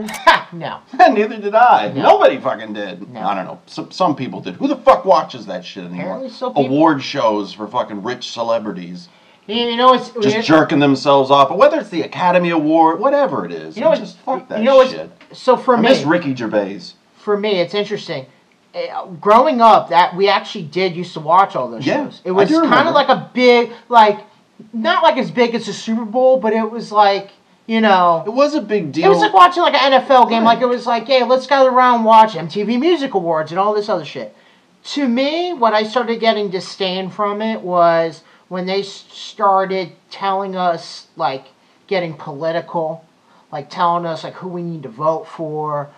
Oscars? No. Neither did I. No. Nobody fucking did. No. I don't know. Some people did. Who the fuck watches that shit anymore? Apparently so people... Award shows for fucking rich celebrities. You know, it's... Just jerking themselves off. Whether it's the Academy Award, whatever it is. You know, just fuck that shit. So for me... I miss Ricky Gervais. For me, it's interesting. Growing up, that we actually used to watch all those shows. It was kind of like a big, like, not like as big as the Super Bowl, but it was like... You know, it was a big deal. It was like watching like an NFL game. Like it was like, hey, let's gather around and watch MTV Music Awards and all this other shit. To me, what I started getting disdain from it was when they started telling us, like, getting political, like telling us like who we need to vote for,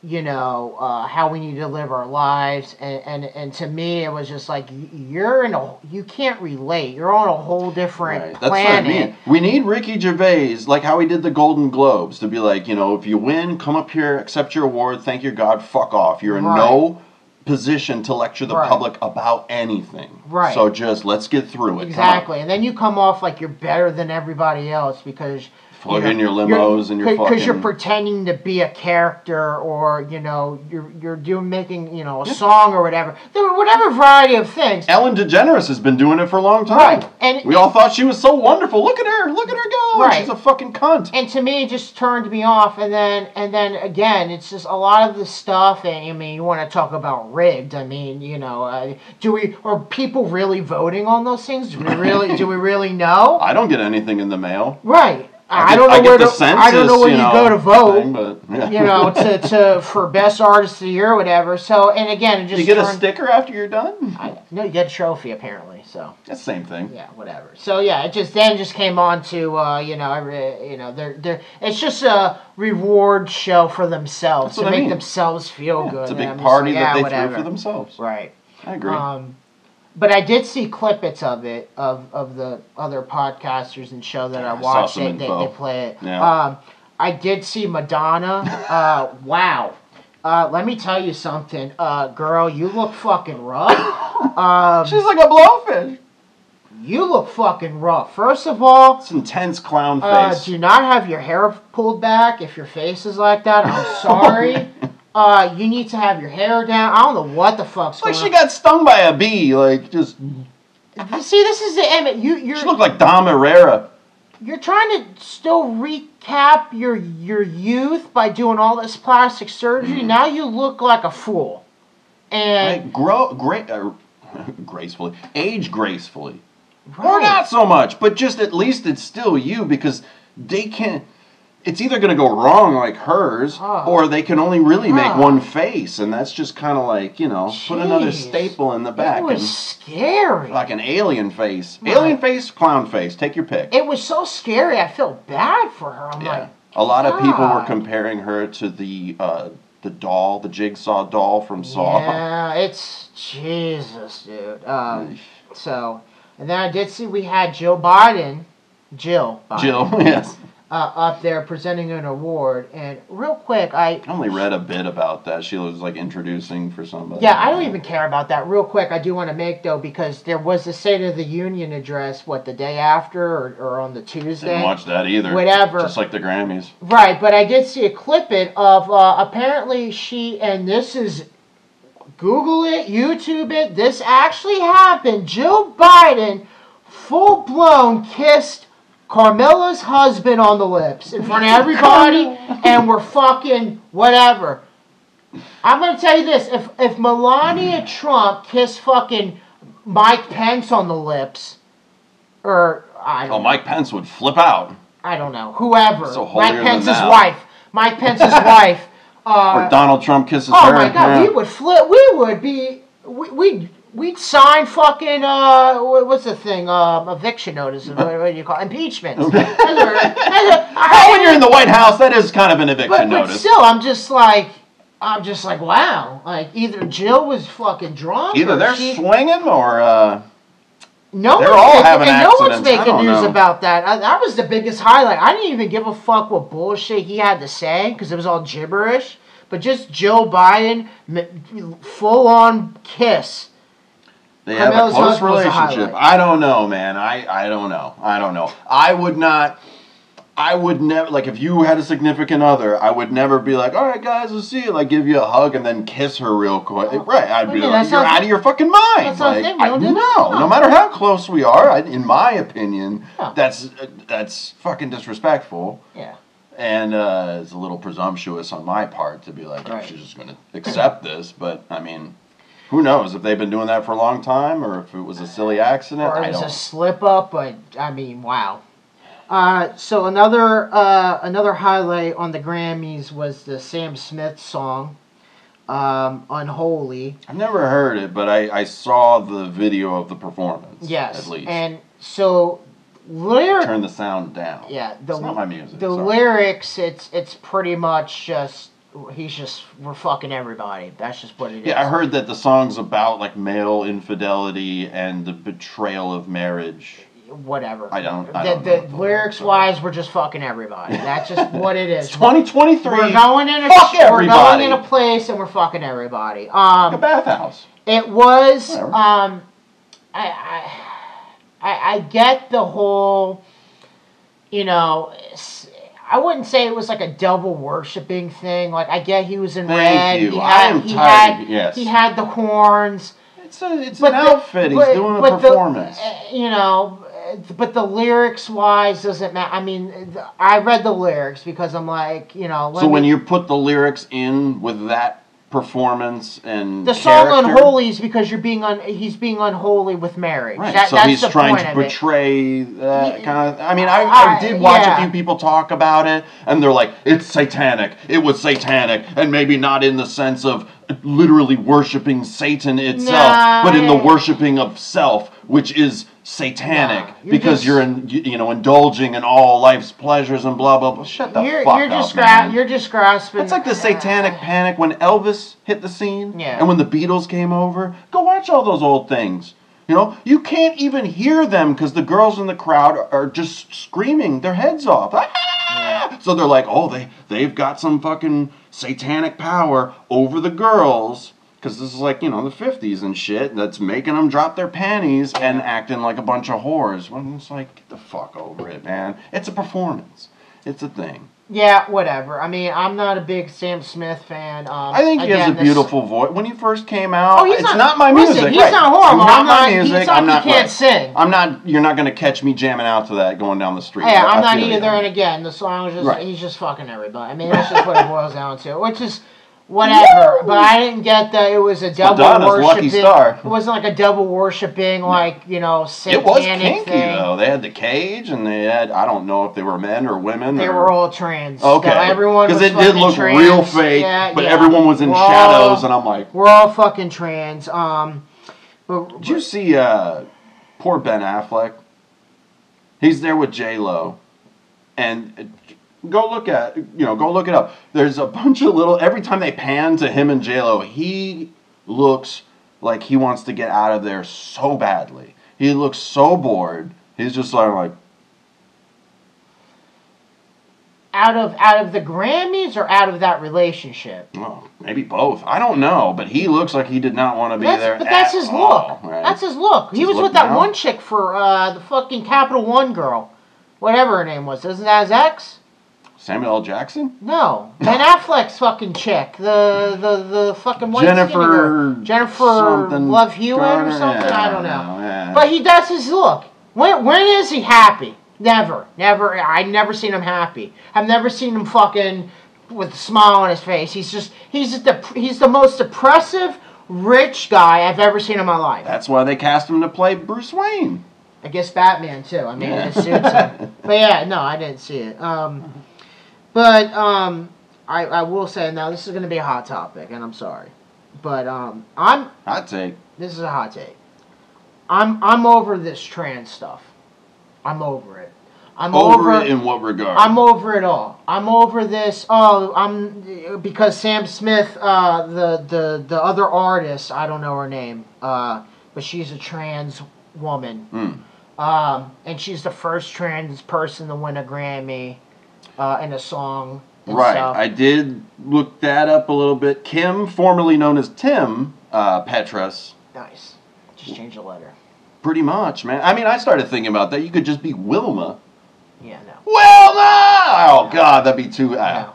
you know, how we need to live our lives, and to me it was just like you can't relate. You're on a whole different planet. That's what I mean. We need Ricky Gervais, like how he did the Golden Globes, to be like, you know, if you win, come up here, accept your award, thank your God, fuck off. You're in no position to lecture the public about anything. Right. So just let's get through it. Exactly. And then you come off like you're better than everybody else because plug in your limos and your fucking... Because you're pretending to be a character, or, you know, you're making, you know, a song or whatever. There were whatever variety of things. Ellen DeGeneres has been doing it for a long time. Right. And we all thought she was so wonderful. Look at her go. Right. She's a fucking cunt. And to me, it just turned me off. And then again, it's just a lot of the stuff. And I mean, you want to talk about rigged. I mean, you know, are people really voting on those things? Do we really know? I don't get anything in the mail. Right. I don't know where you go to vote, you know, for best artist of the year or whatever. So, and again, it just... Do you get a sticker after you're done? No, you get a trophy apparently. So that's the same thing. Yeah, whatever. So yeah, it just came on to you know, they're it's just a reward show for themselves to make themselves feel good. It's a big party that they threw for themselves. Right. I agree. But I did see clippets of it, of the other podcasters and show that I watched. They play it. Yeah. I did see Madonna. Wow. Let me tell you something. Girl, you look fucking rough. She's like a blowfish. You look fucking rough. First of all... It's intense clown face. Do not have your hair pulled back if your face is like that. I'm sorry. You need to have your hair down. I don't know what the fuck's going on. Like she got stung by a bee, like just... See, this is the end. She looked like Dom Herrera. You're trying to still recap your youth by doing all this plastic surgery. Now you look like a fool. And... gracefully. Age gracefully. Right. Or not so much, but just at least it's still you, because they can't... It's either going to go wrong like hers, or they can only really make one face, and that's just kind of like, you know, put another staple in the back. It was scary. Like an alien face. Right. Alien face, clown face. Take your pick. It was so scary, I felt bad for her. I'm like, a lot of people were comparing her to the doll, the jigsaw doll from Saw. Yeah, it's... Jesus, dude. So, and then I did see we had Jill Biden, yes. Up there presenting an award, and real quick, I only read a bit about that. She was like introducing for somebody. Yeah, I don't even care about that. Real quick, I do want to make though, because there was the State of the Union address, the day after or on the Tuesday. Didn't watch that either. Whatever. Just like the Grammys. Right, but I did see a clip of apparently she, and this is, Google it, YouTube it. This actually happened. Jill Biden, full blown kissed Carmella's husband on the lips in front of everybody, and we're fucking whatever. I'm going to tell you this. If Melania Trump kissed fucking Mike Pence on the lips, or I don't know. Mike Pence would flip out. I don't know. Whoever. So Mike Pence's wife. Mike Pence's wife. Or Donald Trump kisses her. Oh my God, we would flip. We would be... We'd sign fucking, what's the thing, eviction notice, what do you call it? Impeachment. When you're in the White House, that is kind of an eviction notice. But still, I'm just like, wow. Like, either Jill was fucking drunk, either they're swinging, or, they're all having accidents. No one's making news about that. That was the biggest highlight. I didn't even give a fuck what bullshit he had to say, because it was all gibberish. But just Joe Biden, full-on kiss. They have a close relationship. I don't know, man. I don't know. I would not... I would never, like, if you had a significant other, I would never be like, all right, guys, we'll see you. Like, give you a hug and then kiss her real quick. Right. I'd be like, you're out of your fucking mind. That's not a thing. We don't do that. No matter how close we are, in my opinion, that's fucking disrespectful. Yeah. And it's a little presumptuous on my part to be like, oh, she's just going to accept this. But, I mean, who knows if they've been doing that for a long time or if it was a silly accident. Or it was a slip up, but, I mean, wow. So another highlight on the Grammys was the Sam Smith song, Unholy. I've never heard it, but I saw the video of the performance. Yes, at least. And so turn the sound down. Yeah, it's not my music. The lyrics, it's pretty much just we're fucking everybody. That's just what it is. Yeah, I heard that the song's about like male infidelity and the betrayal of marriage. Whatever. I don't the lyrics wise, we're just fucking everybody. That's just what it is. It's 2023. We're going in a place and we're fucking everybody. Like a bathhouse. It was. I get the whole. You know, I wouldn't say it was like a devil worshipping thing. Like I get he was in red. Thank you. I'm tired. Yes. He had the horns. It's an outfit. He's doing a performance. You know. But the lyrics wise doesn't matter. I mean, I read the lyrics because I'm like, you know. So when you put the lyrics in with that performance and the song "Unholy" is because he's being unholy with marriage. Right. So he's trying to portray that kind of. I mean, I did watch a few people talk about it, and they're like, it's satanic. It was satanic, and maybe not in the sense of literally worshiping Satan itself, but in the worshiping of self, which is satanic because you're indulging in all life's pleasures and blah blah blah. Shut the fuck up, man. You're just grasping. It's like the satanic panic when Elvis hit the scene, yeah, and when the Beatles came over. Go watch all those old things. You know, you can't even hear them because the girls in the crowd are just screaming their heads off. Ah! So they're like, oh, they've got some fucking satanic power over the girls. Because this is like, you know, the 50s and shit that's making them drop their panties and acting like a bunch of whores. Well, it's like, get the fuck over it, man. It's a performance. It's a thing. Yeah, whatever. I mean, I'm not a big Sam Smith fan. I think he has a beautiful voice. When he first came out, it's not my music. He's not horrible. Not my music. He can't sing. You're not going to catch me jamming out to that going down the street. Yeah, I'm not either. And again, the song is just, he's just fucking everybody. I mean, that's just what it boils down to. Which is... Whatever, but I didn't get that it was a devil worshiping. Lucky Star. It wasn't like a devil worshiping, like, you know, satanic thing. It was kinky, though. They had the cage, and they had, I don't know if they were men or women. They were all trans. Okay. Everyone was because it did look trans. real fake, but everyone was in shadows, and I'm like... We're all fucking trans. Did you see poor Ben Affleck? He's there with J-Lo, and... Go look it up. There's a bunch of every time they pan to him and J-Lo, he looks like he wants to get out of there so badly. He looks so bored. He's just like out of the Grammys or out of that relationship? Well, maybe both. I don't know, but he looks like he did not want to be there. But that's his look. Right? That's his look. He was with that one chick for the fucking Capital One girl, whatever her name was. Isn't that his ex? Samuel L. Jackson? No. Ben Affleck's fucking chick. The fucking white Jennifer Love Hewitt or something? Yeah, I don't know. Yeah. But he does his look. When is he happy? Never. I've never seen him happy. I've never seen him fucking with a smile on his face. He's the most depressive, rich guy I've ever seen in my life. That's why they cast him to play Bruce Wayne. I guess Batman too. I mean, it suits him. But yeah, no, I didn't see it. But I will say now this is going to be a hot topic, and I'm sorry, but hot take. This is a hot take. I'm over this trans stuff. I'm over it. I'm over it in what regard? I'm over it all. I'm over this. Because Sam Smith, the other artist, I don't know her name, but she's a trans woman, and she's the first trans person to win a Grammy. In a song and stuff. I did look that up a little bit. Kim, formerly known as Tim Petras. Nice. Just change the letter. Pretty much, man. I mean, I started thinking about that. You could just be Wilma. Yeah, no. Well, no! Oh, God, that'd be too... No.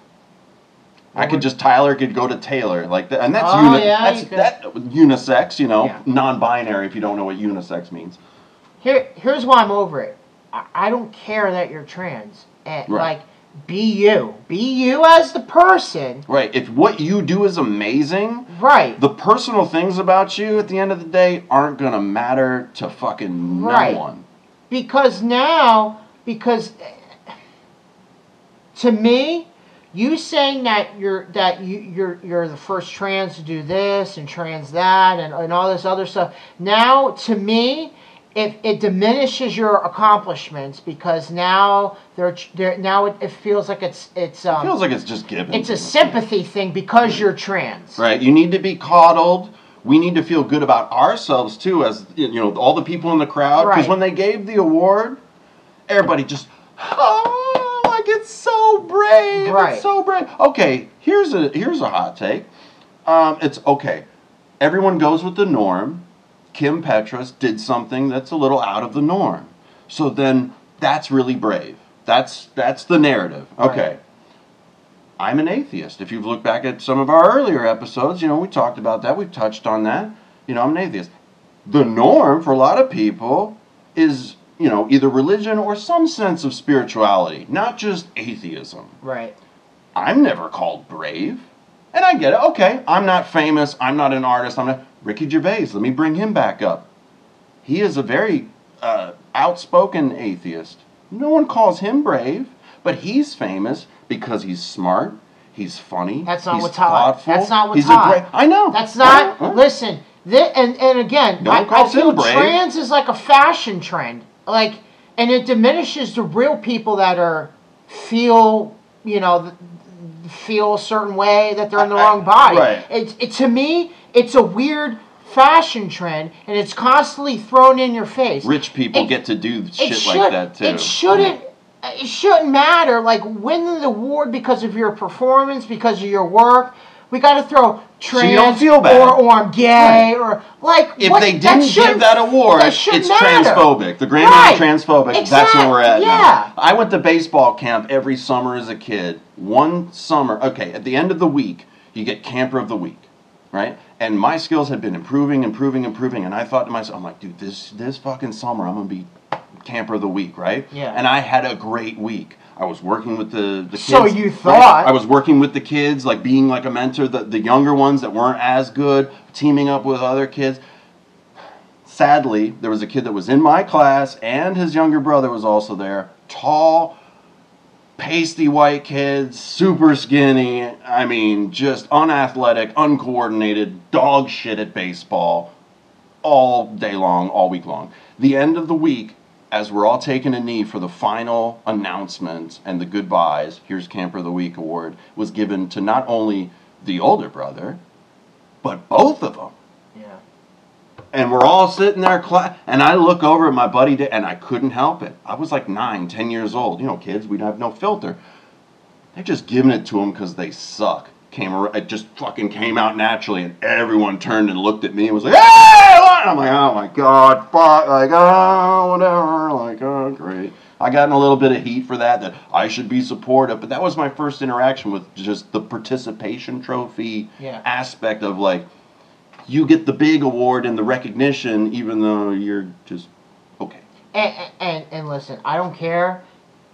Tyler could go to Taylor, like that, and that's that's unisex, you know, non-binary. If you don't know what unisex means, here's why I'm over it. I don't care that you're trans, and like, be you as the person. Right. If what you do is amazing, right, the personal things about you at the end of the day aren't gonna matter to fucking no one. Because to me. You saying that you're the first trans to do this and trans that and all this other stuff. Now, to me, it diminishes your accomplishments because now it feels like it feels like it's just given. It's a sympathy thing because you're trans. Right. You need to be coddled. We need to feel good about ourselves too, as you know, all the people in the crowd. Because when they gave the award, everybody just. It's so brave. Right. It's so brave. Okay, here's a hot take. It's okay. Everyone goes with the norm. Kim Petras did something that's a little out of the norm. So then that's really brave. That's the narrative. Okay. Right. I'm an atheist. If you've looked back at some of our earlier episodes, you know, we talked about that. We've touched on that. You know, I'm an atheist. The norm for a lot of people is, you know, either religion or some sense of spirituality, not just atheism. Right. I'm never called brave. And I get it. Okay, I'm not famous. I'm not an artist. I'm not... Ricky Gervais, let me bring him back up. He is a very outspoken atheist. No one calls him brave, but he's famous because he's smart, he's funny, That's not he's what's hot. thoughtful. That's not what's hot. I know. That's not... Listen, and again, I feel trans is like a fashion trend. Like, and it diminishes the real people that feel a certain way, that they're in the wrong body. Right. To me, it's a weird fashion trend, and it's constantly thrown in your face. Rich people get to do shit like that too. It shouldn't matter. Like, win the award because of your performance, because of your work. We got to throw trans, so you don't feel bad. or I'm gay, or like. If they didn't give that award, it's transphobic. The Grammy is transphobic. Exactly. That's where we're at now. I went to baseball camp every summer as a kid. One summer, at the end of the week, you get Camper of the Week, right? And my skills had been improving, and I thought to myself, I'm like, dude, this fucking summer I'm gonna be Camper of the Week, right? Yeah. And I had a great week. I was working with the kids. So you thought. Right? I was working with the kids, like being like a mentor, the younger ones that weren't as good, teaming up with other kids. Sadly, there was a kid that was in my class, and his younger brother was also there. Tall, pasty white kids, super skinny. I mean, just unathletic, uncoordinated, dog shit at baseball all day long, all week long. The end of the week, as we're all taking a knee for the final announcements and the goodbyes, here's Camper of the Week award, was given to not only the older brother, but both of them. Yeah. And we're all sitting there, and I look over at my buddy, and I couldn't help it. I was like 9, 10 years old. You know, kids, we have no filter. They're just giving it to them because they suck. It just fucking came out naturally, and everyone turned and looked at me and was like, "Hey!" And I'm like, "Oh my god, fuck!" Like, "Oh, whatever." Like, "Oh, great." I got in a little bit of heat for that I should be supportive, but that was my first interaction with just the participation trophy aspect of like, you get the big award and the recognition, even though you're just okay. And listen, I don't care.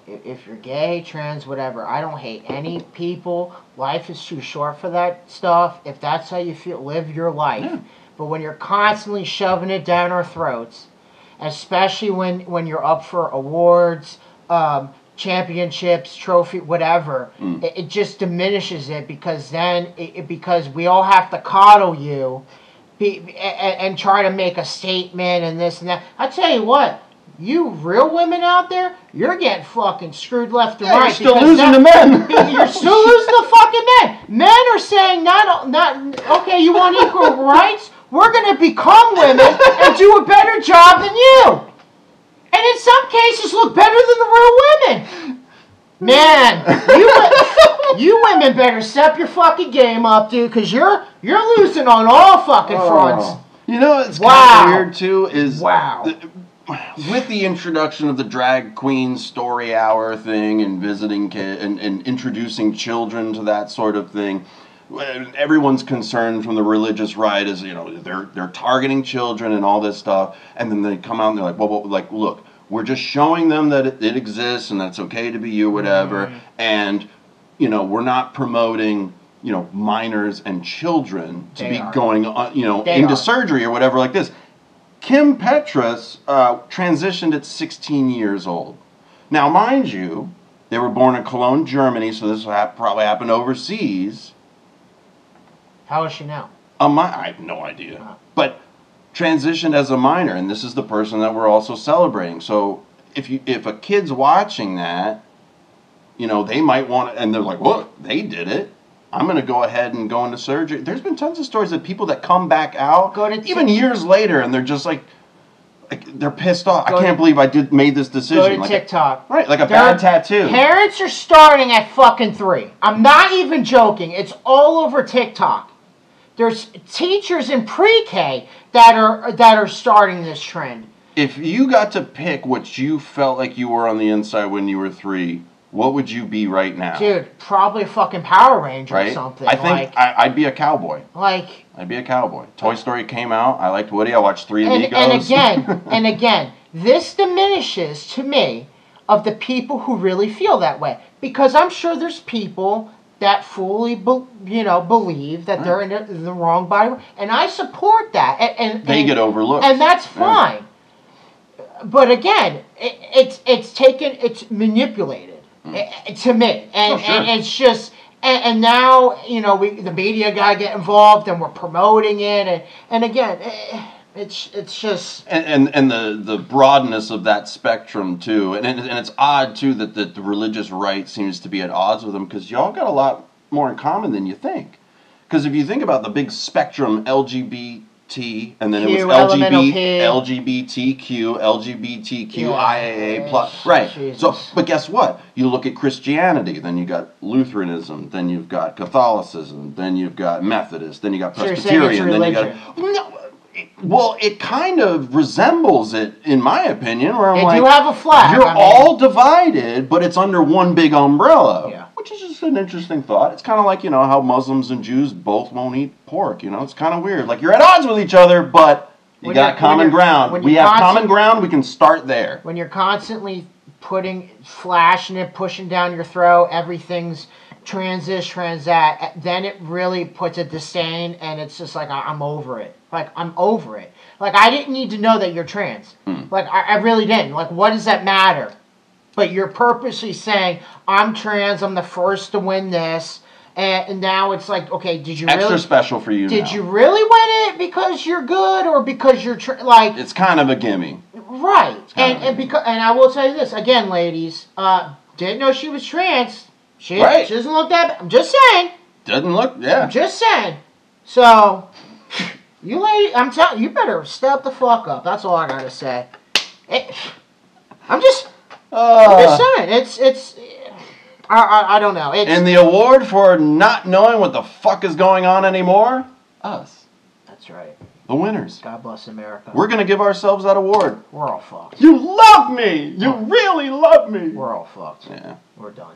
If you're gay, trans, whatever, I don't hate any people. Life is too short for that stuff. If that's how you feel, live your life. Yeah. But when you're constantly shoving it down our throats, especially when you're up for awards, championships, trophy, whatever, it just diminishes it because then because we all have to coddle you and try to make a statement and this and that. I tell you what. You real women out there, you're getting fucking screwed left and right. You're still losing to men. You're still losing to fucking men. Men are saying, not okay, you want equal rights? We're going to become women and do a better job than you. And in some cases, look better than the real women. Man, you women better step your fucking game up, dude, because you're losing on all fucking fronts. You know what's kind of weird, too, is... Wow. with the introduction of the drag queen story hour thing and visiting and introducing children to that sort of thing, everyone's concerned from the religious right is, you know, they're targeting children and all this stuff, and then they come out and they're like, well like, look, we're just showing them that it exists and that it's okay to be you, whatever, and, you know, we're not promoting, you know, minors and children to be going, you know, into surgery or whatever like this. Kim Petras transitioned at 16 years old. Now, mind you, they were born in Cologne, Germany, so this probably happened overseas. How is she now? I have no idea. But transitioned as a minor, and this is the person that we're also celebrating. So if a kid's watching that, you know, they might want to, and they're like, well, they did it. I'm going to go ahead and go into surgery. There's been tons of stories of people that come back out, even years later, and they're just like they're pissed off. I can't believe I made this decision. Go to TikTok. Right, like a bad tattoo. Parents are starting at fucking 3. I'm not even joking. It's all over TikTok. There's teachers in pre-K that are starting this trend. If you got to pick what you felt like you were on the inside when you were 3, what would you be right now? Dude, probably a fucking Power Ranger or something. I think I'd be a cowboy. Like, I'd be a cowboy. Toy Story came out. I liked Woody. I watched Three Amigos. And again, this diminishes to me of the people who really feel that way. Because I'm sure there's people that fully, believe that they're in the wrong body. And I support that. And they get overlooked. And that's fine. Yeah. But again, it's manipulated. To me, and it's just, and now, you know, the media gotta get involved, and we're promoting it, and again, it's just, and the broadness of that spectrum too, and it's odd too that the religious right seems to be at odds with them, because y'all got a lot more in common than you think, because if you think about the big spectrum LGBT. And then it was LGBTQ, LGBTQIAA plus. Right. Jesus. So, but guess what? You look at Christianity, then you got Lutheranism, then you've got Catholicism, then you've got Methodist, then you got Presbyterian, then you got. Well, it kind of resembles it, in my opinion, where I'm like, you have a flag. You're all divided, but it's under one big umbrella. Yeah. Which is just an interesting thought. It's kind of like, you know, how Muslims and Jews both won't eat pork. You know, it's kind of weird. Like, you're at odds with each other, but you got common ground. We have common ground. We can start there. When you're constantly flashing it, pushing down your throat, everything's trans this, trans that, then it really puts a disdain, and it's just like, I'm over it. Like, I'm over it. Like, I didn't need to know that you're trans. Like, I really didn't. Like, what does that matter? But you're purposely saying, I'm trans, I'm the first to win this, and now it's like, okay, did you really... Extra special for you Did you really win it because you're good, or because you're... like? It's kind of a gimme. Right. And I will tell you this, again, ladies, didn't know she was trans. She doesn't look that bad. I'm just saying. Doesn't look, yeah. I'm just saying. So, you lady, I'm telling you, better step the fuck up. That's all I gotta say. I'm just saying. It's. I don't know. And the award for not knowing what the fuck is going on anymore? Us. That's right. The winners. God bless America. We're going to give ourselves that award. We're all fucked. You love me! You really love me! We're all fucked. Yeah. We're done.